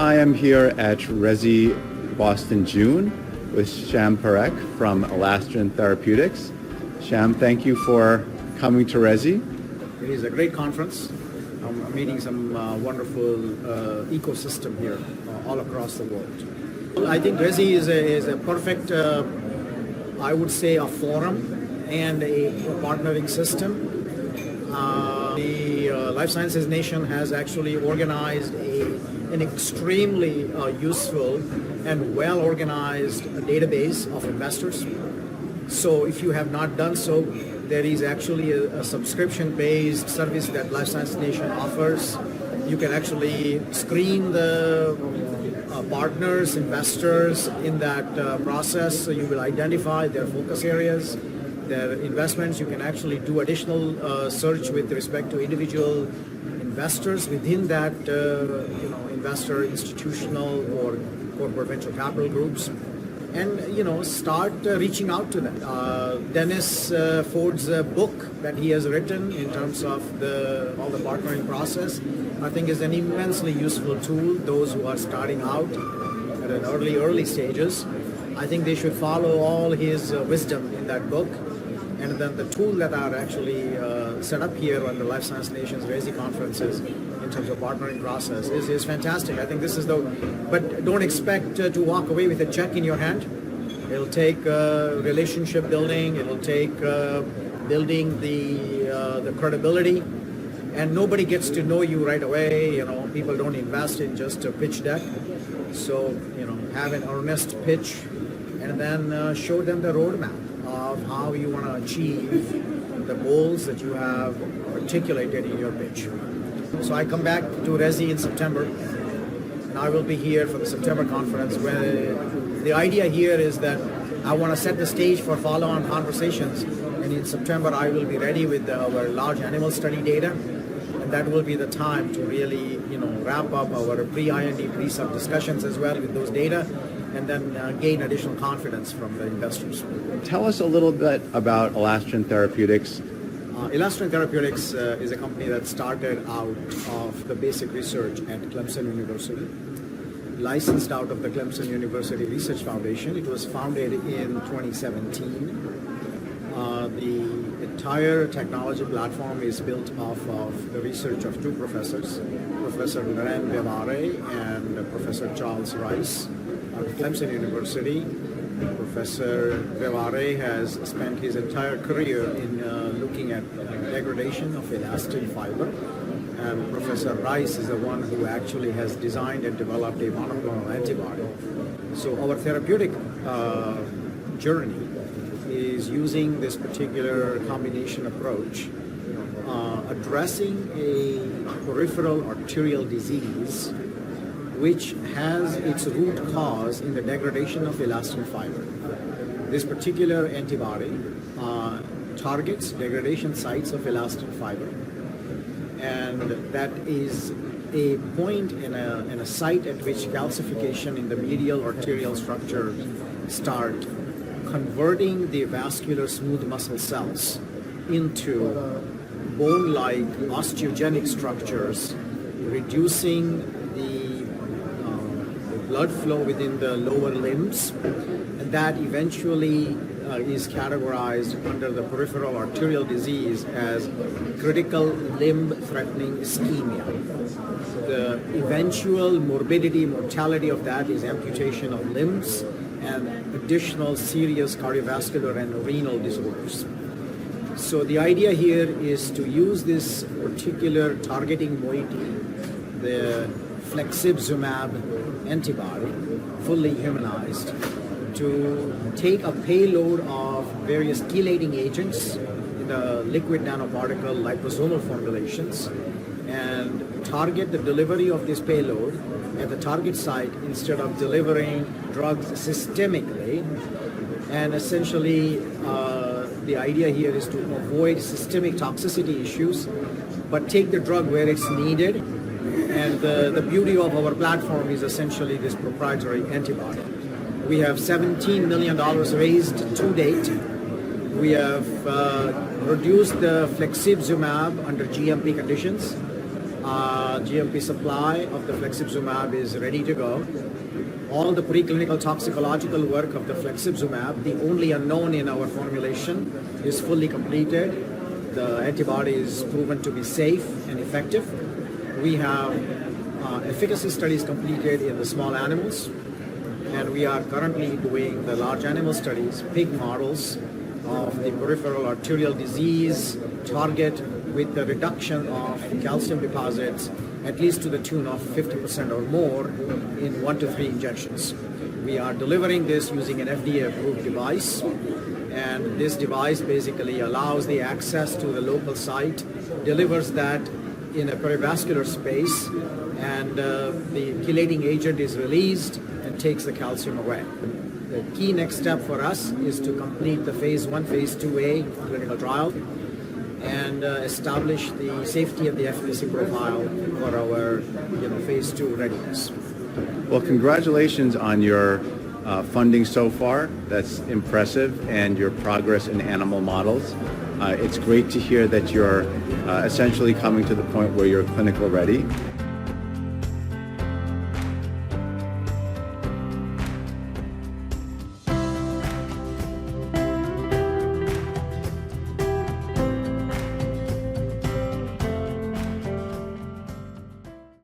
I am here at Resi Boston June with Shyam Parekh from Elastrin Therapeutics. Shyam, thank you for coming to Resi. It is a great conference. I'm meeting some wonderful ecosystem here all across the world. I think Resi is a perfect, I would say, a forum and a partnering system. The Life Sciences Nation has actually organized an extremely useful and well-organized database of investors. So if you have not done so, there is actually a subscription-based service that Life Sciences Nation offers. You can actually screen the partners, investors in that process. So you will identify their focus areas, their investments. You can actually do additional search with respect to individual investors within that investor, institutional, or corporate venture capital groups, and start reaching out to them. Dennis Ford's book that he has written in terms of all the partnering process, I think is an immensely useful tool. Those who are starting out at an early stages, I think they should follow all his wisdom in that book. And then the tool that are actually set up here on the Life Science Nation's Resi conferences in terms of partnering process is fantastic. I think this is but don't expect to walk away with a check in your hand. It'll take relationship building. It'll take building the credibility. And nobody gets to know you right away. People don't invest in just a pitch deck. So, have an earnest pitch and then show them the roadmap of how you want to achieve the goals that you have articulated in your pitch. So I come back to Resi in September, and I will be here for the September conference, where the idea here is that I want to set the stage for follow-on conversations, and in September I will be ready with our large animal study data, and that will be the time to really wrap up our pre-IND, pre-sub discussions as well with those data, and then gain additional confidence from the investors. Tell us a little bit about Elastrin Therapeutics. Elastrin Therapeutics is a company that started out of the basic research at Clemson University, licensed out of the Clemson University Research Foundation. It was founded in 2017. The entire technology platform is built off of the research of two professors, Professor Naren Devare and Professor Charles Rice at Clemson University. Professor Devare has spent his entire career in looking at degradation of elastin fiber, and Professor Rice is the one who actually has designed and developed a monoclonal antibody. So our therapeutic journey is using this particular combination approach, addressing a peripheral arterial disease which has its root cause in the degradation of elastin fiber. This particular antibody targets degradation sites of elastin fiber, and that is a point in a site at which calcification in the medial arterial structure start converting the vascular smooth muscle cells into bone-like osteogenic structures, reducing the blood flow within the lower limbs, and that eventually is categorized under the peripheral arterial disease as critical limb-threatening ischemia. The eventual morbidity, mortality of that is amputation of limbs and additional serious cardiovascular and renal disorders. So the idea here is to use this particular targeting moiety, the flexibzumab antibody, fully humanized, to take a payload of various chelating agents in the lipid nanoparticle liposomal formulations and target the delivery of this payload at the target site instead of delivering drugs systemically. And essentially, the idea here is to avoid systemic toxicity issues, but take the drug where it's needed. And the beauty of our platform is essentially this proprietary antibody. We have $17 million raised to date. We have produced the flexibzumab under GMP conditions. GMP supply of the flexibzumab is ready to go. All the preclinical toxicological work of the flexibzumab, the only unknown in our formulation, is fully completed. The antibody is proven to be safe and effective. We have efficacy studies completed in the small animals, and we are currently doing the large animal studies, pig models of the peripheral arterial disease target with the reduction of calcium deposits at least to the tune of 50% or more in 1 to 3 injections. We are delivering this using an FDA-approved device, and this device basically allows the access to the local site, delivers that in a perivascular space, and the chelating agent is released and takes the calcium away. The key next step for us is to complete the phase 1, phase 2A clinical trial and establish the safety and the efficacy profile for our phase 2 readiness. Well, congratulations on your funding so far. That's impressive, and your progress in animal models. It's great to hear that you're essentially coming to the point where you're clinical ready.